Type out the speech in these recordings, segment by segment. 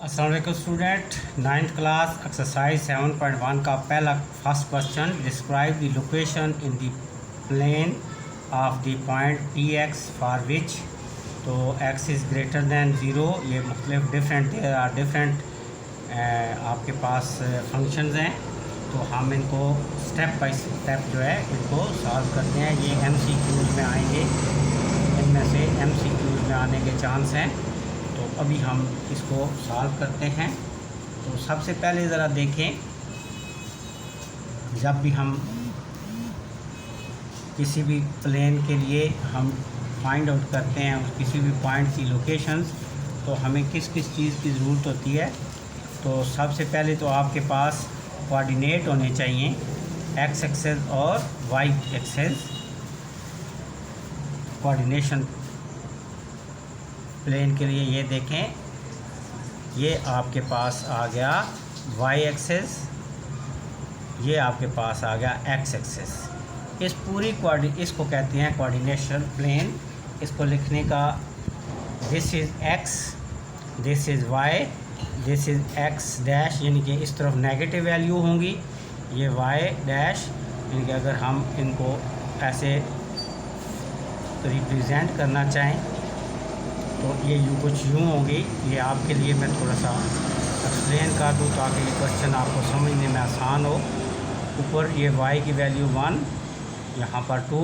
अस्सलाम वालेकुम student, 9th class exercise 7.1 का पहला first question, describe the location in the plane of the point P x for which. तो x is greater than zero. ये मुख्तलिफ different आपके पास functions हैं, तो हम इनको स्टेप बाय स्टेप जो है इनको सॉल्व करते हैं। ये MCQs में आएंगे, इनमें से MCQs में आने के चांस हैं, तो अभी हम इसको सॉल्व करते हैं। तो सबसे पहले ज़रा देखें, जब भी हम किसी भी प्लेन के लिए हम फाइंड आउट करते हैं किसी भी पॉइंट की लोकेशंस, तो हमें किस किस चीज़ की ज़रूरत होती है। तो सबसे पहले तो आपके पास कोऑर्डिनेट होने चाहिए, एक्स एक्सेस और वाई एक्सेस। कोऑर्डिनेशन प्लेन के लिए ये देखें, ये आपके पास आ गया वाई एक्सेस, ये आपके पास आ गया एक्स एक्सेस। इस पूरी इसको कहते हैं कोऑर्डिनेशन प्लेन। इसको लिखने का, this is x, this is why, this is x dash, यानी कि इस तरफ नेगेटिव वैल्यू होंगी, ये वाई डैश, यानी कि अगर हम इनको ऐसे रिप्रेजेंट करना चाहें तो ये कुछ यूँ होगी। ये आपके लिए मैं थोड़ा सा एक्सप्लेन कर दूँ ताकि ये क्वेश्चन आपको समझने में आसान हो। ऊपर ये y की वैल्यू 1, यहाँ पर 2,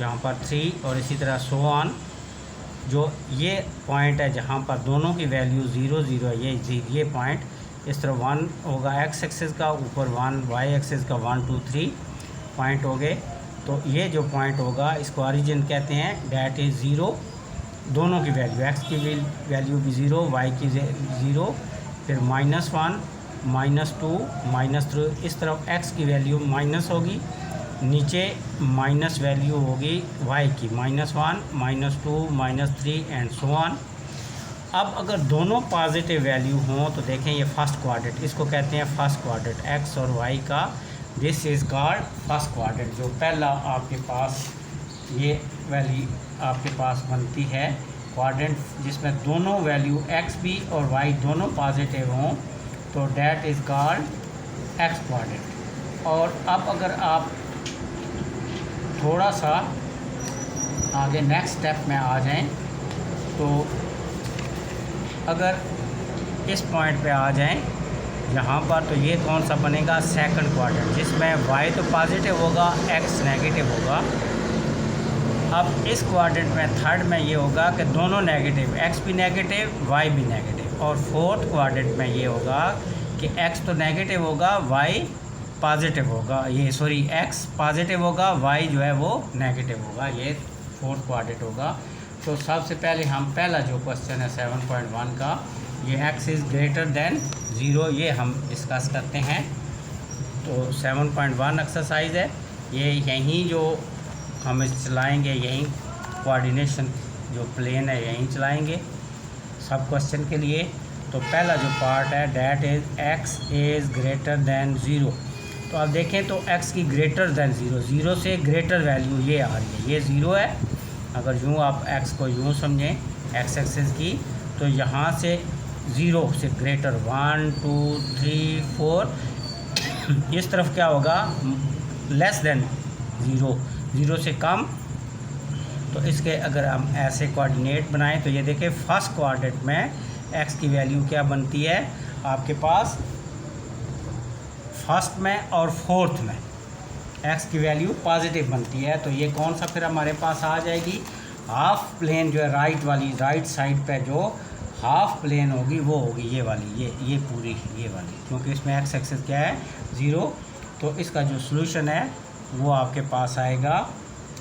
यहाँ पर 3 और इसी तरह सो ऑन। जो ये पॉइंट है जहाँ पर दोनों की वैल्यू 0 0 है, ये पॉइंट इस तरह 1 होगा x एक्सेस का, ऊपर 1 y एक्सेस का 1 2 3 पॉइंट हो गए। तो ये जो पॉइंट होगा इसको ओरिजिन कहते हैं, डैट इज़ 0। दोनों की वैल्यू, x की वैल्यू भी 0, y की 0, फिर -1 -2 -3, इस तरफ x की वैल्यू माइनस होगी, नीचे माइनस वैल्यू होगी y की, -1 -2 -3 एंड सो ऑन। अब अगर दोनों पॉजिटिव वैल्यू हों तो देखें ये फर्स्ट क्वाड्रेंट, इसको कहते हैं फर्स्ट क्वाड्रेंट x और y का, this is called first quadrant. जो पहला आपके पास ये वैल्यू आपके पास बनती है क्वाड्रेंट जिसमें दोनों वैल्यू x भी और y दोनों पॉजिटिव हों, तो that is called x quadrant. और अब अगर आप थोड़ा सा आगे नेक्स्ट स्टेप में आ जाएं, तो अगर इस पॉइंट पे आ जाएं यहाँ पर, तो ये कौन सा बनेगा, सेकंड क्वाड्रेंट, जिसमें y तो पॉजिटिव होगा, x नेगेटिव होगा। अब इस क्वाड्रेंट में थर्ड में ये होगा कि दोनों नेगेटिव, x भी नेगेटिव y भी नेगेटिव। और फोर्थ क्वाड्रेंट में ये होगा कि x तो नेगेटिव होगा, y पॉजिटिव होगा, x पॉजिटिव होगा, y जो है वो नेगेटिव होगा। ये फोर्थ क्वाड्रेंट होगा। तो सबसे पहले हम पहला जो क्वेश्चन है 7.1 का, ये x इज़ ग्रेटर दैन 0, ये हम डिस्कस करते हैं। तो 7.1 एक्सरसाइज है, ये यहीं जो हम चलाएंगे, यहीं कोऑर्डिनेशन जो प्लेन है यहीं चलाएंगे सब क्वेश्चन के लिए। तो पहला जो पार्ट है, that is x is greater then 0। तो आप देखें तो x की ग्रेटर दैन 0, 0 से ग्रेटर वैल्यू ये आ रही है, ये 0 है। अगर यूँ आप x को यूँ समझें, x एक्सेस की, तो यहाँ से 0 से ग्रेटर 1 2 3 4 इस तरफ क्या होगा, लेस दैन 0, 0 से कम। तो इसके अगर हम ऐसे कोऑर्डिनेट बनाएं तो ये देखें फर्स्ट क्वाड्रेंट में x की वैल्यू क्या बनती है आपके पास, फर्स्ट में और फोर्थ में x की वैल्यू पॉजिटिव बनती है। तो ये कौन सा फिर हमारे पास आ जाएगी, हाफ प्लेन जो है राइट वाली, राइट साइड पे जो हाफ प्लेन होगी वो होगी ये वाली, ये पूरी ये वाली, क्योंकि इसमें x एक्सेस क्या है 0। तो इसका जो सॉल्यूशन है वो आपके पास आएगा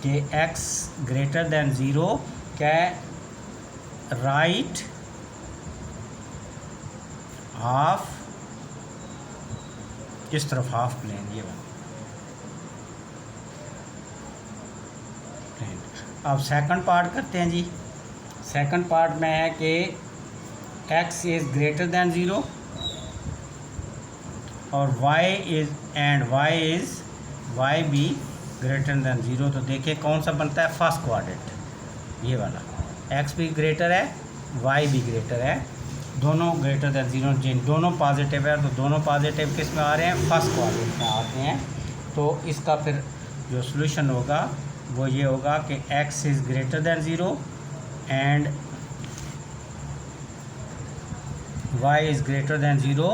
कि x ग्रेटर दैन 0 क्या है, राइट हाफ, किस तरफ हाफ प्लेन, ये वाला प्लेन। अब सेकंड पार्ट करते हैं जी। सेकंड पार्ट में है कि x इज़ ग्रेटर दैन 0 और y भी ग्रेटर दैन 0। तो देखिए कौन सा बनता है, फर्स्ट क्वाड्रेंट ये वाला, x भी ग्रेटर है, y भी ग्रेटर है, दोनों ग्रेटर दैन ज़ीरो, जिन दोनों पॉजिटिव है तो दोनों पॉजिटिव किस में आ रहे हैं, फर्स्ट क्वाड्रेंट में आते हैं। तो इसका फिर जो सोल्यूशन होगा वो ये होगा कि x is greater than zero and y is greater than zero.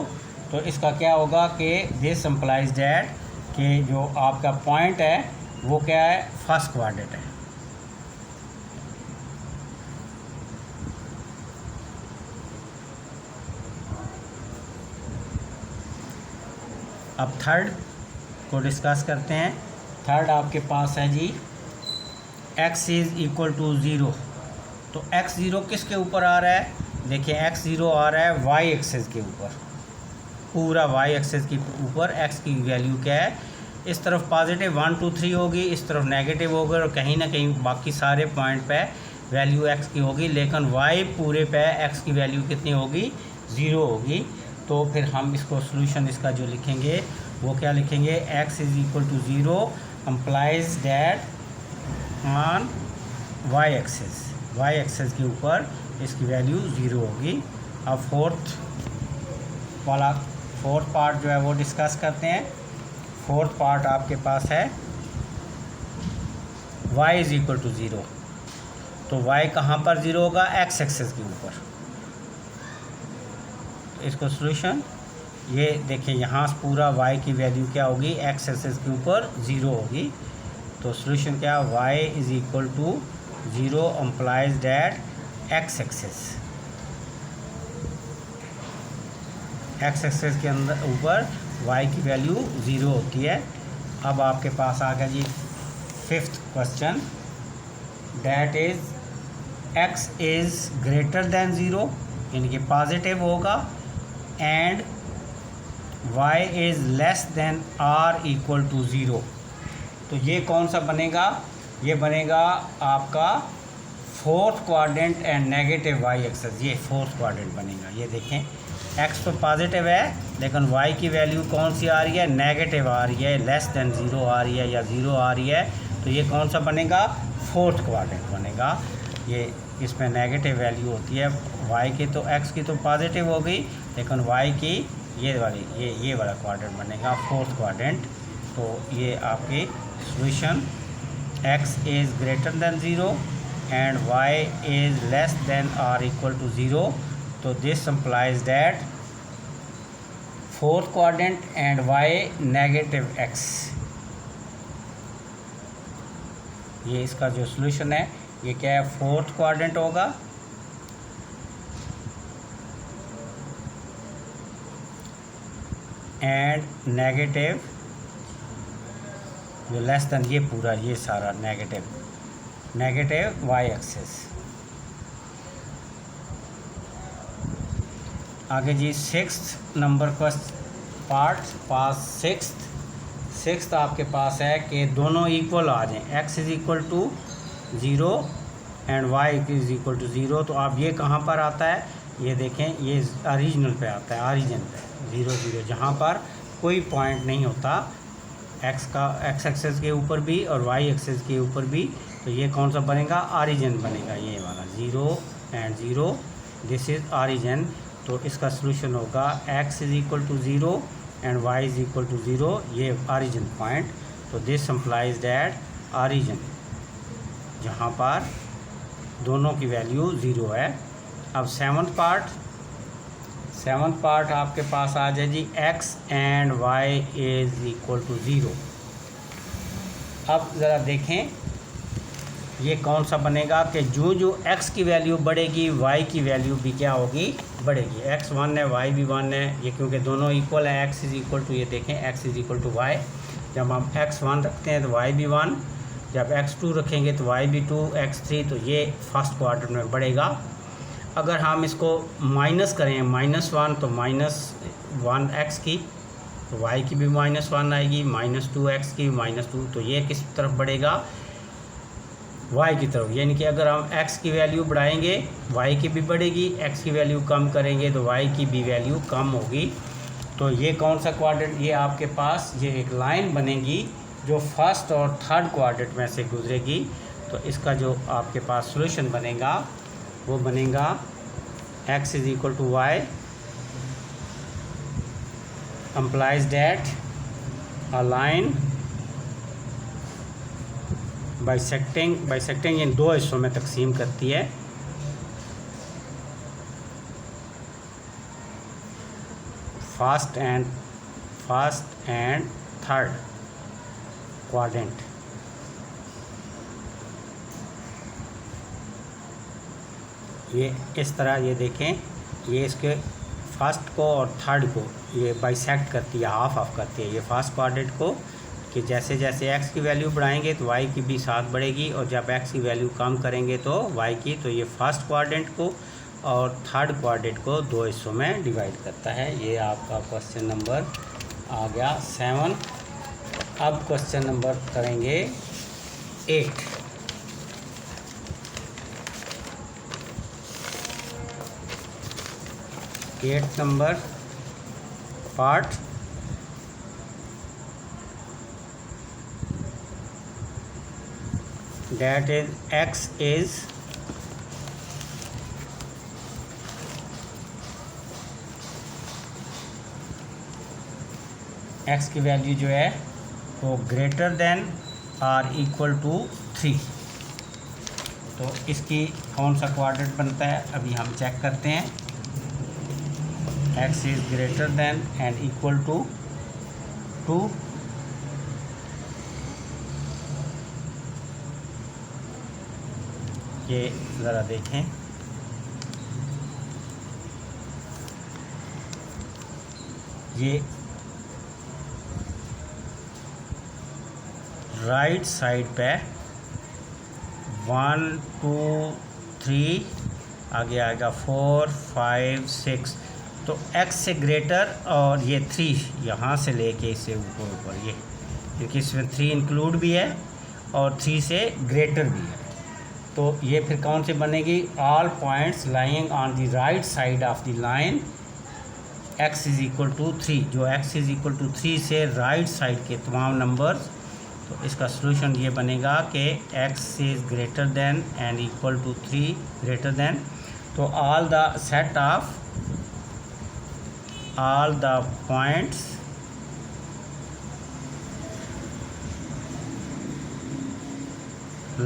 तो इसका क्या होगा कि दिस इम्प्लाइज दैट कि जो आपका पॉइंट है वो क्या है, फर्स्ट क्वाड्रेंट है। अब थर्ड को डिस्कस करते हैं। थर्ड आपके पास है जी x is equal to zero. तो x ज़ीरो किसके ऊपर आ रहा है, देखिए x ज़ीरो आ रहा है y एक्सेस के ऊपर, पूरा y एक्सेस के ऊपर x की वैल्यू क्या है, इस तरफ पॉजिटिव 1 2 3 होगी, इस तरफ नेगेटिव होगी और कहीं ना कहीं बाकी सारे पॉइंट पे वैल्यू x की होगी, लेकिन y पूरे पे x की वैल्यू कितनी होगी, ज़ीरो होगी। तो फिर हम इसको सोल्यूशन इसका जो लिखेंगे वो क्या लिखेंगे, x is equal to zero implies that on y axis के ऊपर इसकी वैल्यू ज़ीरो होगी। अब फोर्थ पार्ट जो है वो डिस्कस करते हैं। फोर्थ पार्ट आपके पास है y is equal to zero. तो y कहाँ पर ज़ीरो होगा, x एक्सेस के ऊपर। इसको सोल्यूशन ये देखिए, यहाँ पूरा y की वैल्यू क्या होगी, x एक्सेस के ऊपर ज़ीरो होगी। तो सोल्यूशन क्या, y is equal to zero implies that x axis के अंदर ऊपर y की वैल्यू ज़ीरो होती है। अब आपके पास आ गया जी fifth question, that is x is greater than zero, यानी कि पॉजिटिव होगा, and y is less than r equal to zero. तो ये कौन सा बनेगा, ये बनेगा आपका fourth quadrant and negative y axis, ये फोर्थ क्वाड्रेंट बनेगा। ये देखें x तो पॉजिटिव है लेकिन y की वैल्यू कौन सी आ रही है, नेगेटिव आ रही है, लेस दैन ज़ीरो आ रही है या ज़ीरो आ रही है। तो ये कौन सा बनेगा, फोर्थ क्वाड्रेंट बनेगा। ये इसमें नेगेटिव वैल्यू होती है y की, तो x की तो पॉजिटिव हो गई, लेकिन y की ये वाला क्वाड्रेंट बनेगा, फोर्थ क्वाड्रेंट। तो ये आपकी solution x is greater than zero and y is less than r equal to zero. तो this implies that fourth quadrant and y negative x। ये इसका जो सोल्यूशन है ये क्या है, फोर्थ क्वाड्रेंट होगा, एंड नेगेटिव जो लेस दैन, ये पूरा ये सारा नेगेटिव y एक्सेस। आगे जी सिक्स्थ नंबर पार्ट सिक्स्थ आपके पास है कि दोनों इक्वल आ जाएं, x is equal to zero and y is equal to zero. तो अब ये कहाँ पर आता है, ये देखें, ये ओरिजिनल पे आता है, ओरिजिन पे 0 0, जहाँ पर कोई पॉइंट नहीं होता x एक्सेस के ऊपर भी और y एक्सेस के ऊपर भी। तो ये कौन सा बनेगा, ओरिजिन बनेगा, ये वाला 0 एंड 0, दिस इज़ ओरिजिन। तो इसका सोल्यूशन होगा x is equal to zero and y is equal to zero, ये ओरिजिन पॉइंट। तो दिस इम्प्लाइज दैट ओरिजिन, जहाँ पर दोनों की वैल्यू ज़ीरो है। अब सेवन्थ पार्ट आपके पास आ जाए जी, x and y is equal to zero. अब ज़रा देखें ये कौन सा बनेगा कि जो x की वैल्यू बढ़ेगी y की वैल्यू भी क्या होगी, बढ़ेगी। x 1 है y भी 1 है, ये क्योंकि दोनों इक्वल है, x इज़ इक्वल टू, ये देखें x is equal to y। जब हम x 1 रखते हैं तो y भी 1, जब x 2 रखेंगे तो y भी 2, x 3, तो ये फर्स्ट क्वाड्रेंट में बढ़ेगा। अगर हम इसको माइनस करें -1, तो -1 x की, तो y की भी -1 आएगी, -2 x की -2, तो ये किस तरफ बढ़ेगा, y की तरफ। यानी कि अगर हम x की वैल्यू बढ़ाएंगे y की भी बढ़ेगी, x की वैल्यू कम करेंगे तो y की भी वैल्यू कम होगी। तो ये कौन सा क्वाड्रेंट, ये आपके पास ये एक लाइन बनेगी जो फर्स्ट और थर्ड क्वाड्रेंट में से गुजरेगी। तो इसका जो आपके पास सॉल्यूशन बनेगा वो बनेगा x is equal to y implies that a line bisecting इन दो हिस्सों में तकसीम करती है। First and third quadrant. ये इस तरह ये देखें, ये इसके फर्स्ट को और थर्ड को ये बाइसेक्ट करती है, हाफ करती है। ये फर्स्ट क्वाड्रेंट को कि जैसे जैसे x की वैल्यू बढ़ाएंगे तो y की भी साथ बढ़ेगी, और जब x की वैल्यू कम करेंगे तो y की। तो ये फर्स्ट क्वाड्रेंट को और थर्ड क्वाड्रेंट को दो हिस्सों में डिवाइड करता है। ये आपका क्वेश्चन नंबर आ गया 7। अब क्वेश्चन नंबर करेंगे 8। Eight number part, that is x is x की वैल्यू जो है वो ग्रेटर देन और इक्वल टू 3। तो इसकी कौन सा क्वाड्रेंट बनता है अभी हम चेक करते हैं। x is greater than and equal to 2। ये ज़रा देखें, ये राइट साइड पे 1 2 3 आगे आएगा 4 5 6। तो x से ग्रेटर और ये 3 यहाँ से लेके इससे ऊपर ये, क्योंकि इसमें 3 इंक्लूड भी है और 3 से ग्रेटर भी है। तो ये फिर कौन से बनेगी? All points lying on the right side of the line x is equal to 3। जो x इज़ इक्वल टू 3 से राइट साइड के तमाम नंबर्स। तो इसका सलूशन ये बनेगा कि x is greater than and equal to 3 greater than. तो all the set of all the points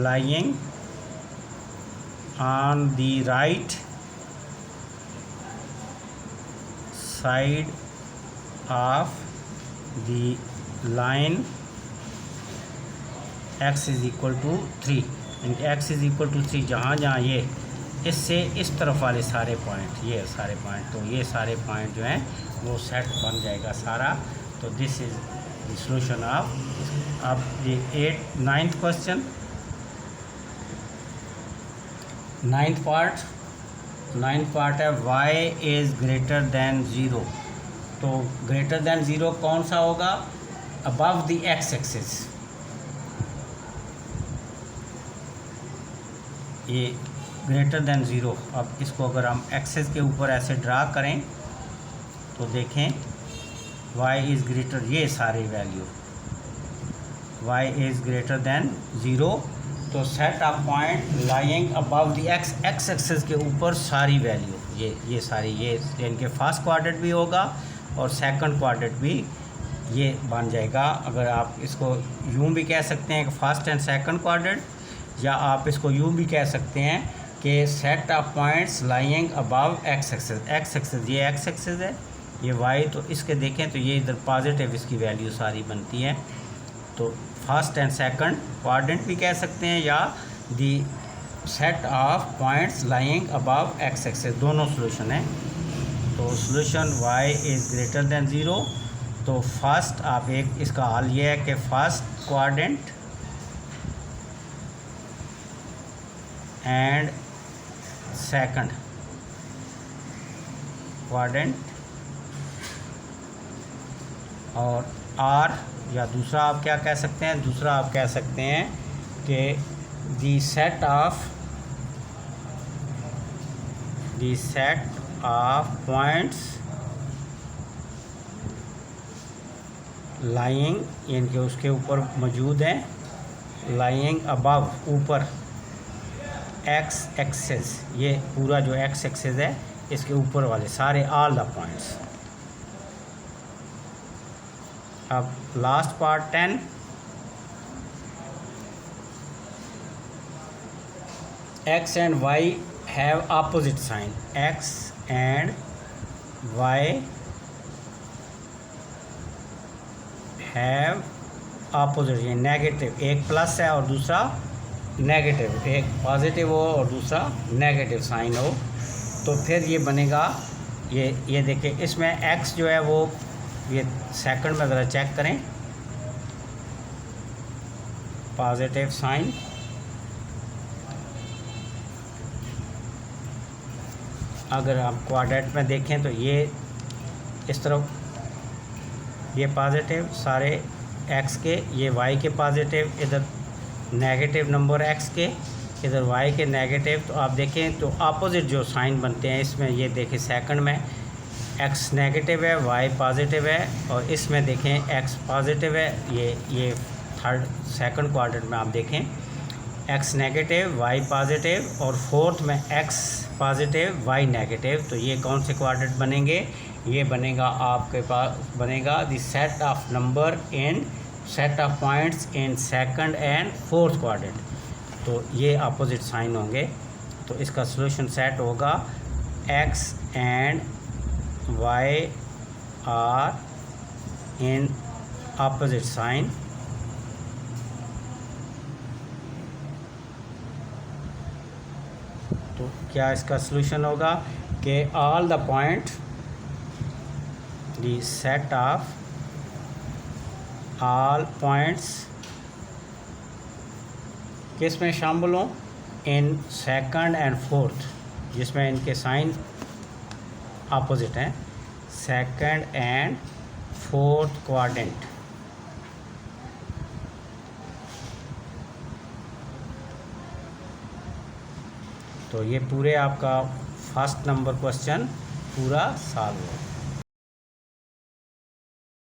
lying on the right side of the line x is equal to 3। x is equal to 3 जहाँ जहाँ ये इससे इस तरफ वाले सारे point, ये सारे पॉइंट, तो ये सारे पॉइंट जो हैं वो सेट बन जाएगा सारा। तो this is the solution of. अब ये 9th क्वेश्चन, 9th पार्ट है y इज़ ग्रेटर देन 0। तो ग्रेटर देन 0 कौन सा होगा? Above the x axis. ये ग्रेटर देन 0। अब इसको अगर हम एक्सेस के ऊपर ऐसे ड्रा करें तो देखें y इज़ ग्रेटर, ये सारी value y is greater than 0। तो set of point lying above the x axis के ऊपर सारी वैल्यू, ये सारी, ये इनके फर्स्ट क्वाड्रेंट भी होगा और सेकंड क्वाड्रेंट भी ये बन जाएगा। अगर आप इसको यूँ भी कह सकते हैं कि फर्स्ट एंड सेकंड क्वाड्रेंट, या आप इसको यूँ भी कह सकते हैं कि set of points lying above x axis. ये x एक्सेस है, ये y। तो इसके देखें तो ये इधर पॉजिटिव इसकी वैल्यू सारी बनती है। तो फर्स्ट एंड सेकंड क्वाड्रेंट भी कह सकते हैं, या the set of points lying above x axis, दोनों सॉल्यूशन है। तो solution y is greater than 0। तो फर्स्ट आप एक इसका हल ये है कि first quadrant and second quadrant, और R, या दूसरा आप क्या कह सकते हैं? दूसरा आप कह सकते हैं कि दी सेट ऑफ पॉइंट्स लाइंग, इनके उसके ऊपर मौजूद हैं, लाइंग अबव, ऊपर x एक्सेस। ये पूरा जो x एक्सेस है इसके ऊपर वाले सारे ऑल द पॉइंट्स। अब last part 10, x and y have opposite sign, x and y have opposite, ये नेगेटिव, एक प्लस है और दूसरा नेगेटिव, एक पॉजिटिव हो और दूसरा नेगेटिव साइन हो, तो फिर ये बनेगा, ये देखिए इसमें x जो है वो, ये सेकंड में ज़रा चेक करें, पॉजिटिव साइन, अगर आप क्वाड्रेंट में देखें तो ये इस तरफ ये पॉजिटिव सारे x के, ये y के पॉजिटिव, इधर नेगेटिव नंबर x के, इधर y के नेगेटिव। तो आप देखें तो अपोजिट जो साइन बनते हैं इसमें, ये देखें सेकंड में x नेगेटिव है, y पॉजिटिव है, और इसमें देखें x पॉजिटिव है, ये थर्ड सेकंड क्वाड्रेंट में आप देखें x नेगेटिव y पॉजिटिव, और फोर्थ में x पॉजिटिव y नेगेटिव। तो ये कौन से क्वाड्रेंट बनेंगे? ये बनेगा आपके पास, बनेगा the set of number in set of points in second and fourth quadrant. तो ये अपोजिट साइन होंगे, तो इसका सॉल्यूशन सेट होगा x and y are in opposite sign, तो क्या इसका सॉल्यूशन होगा कि all the point the set of all points किस में शामिल हों? इन सेकंड एंड फोर्थ, जिसमें इनके साइन अपोजिट हैं, सेकंड एंड फोर्थ क्वाड्रेंट। तो ये पूरे आपका फर्स्ट नंबर क्वेश्चन पूरा सॉल्व हो।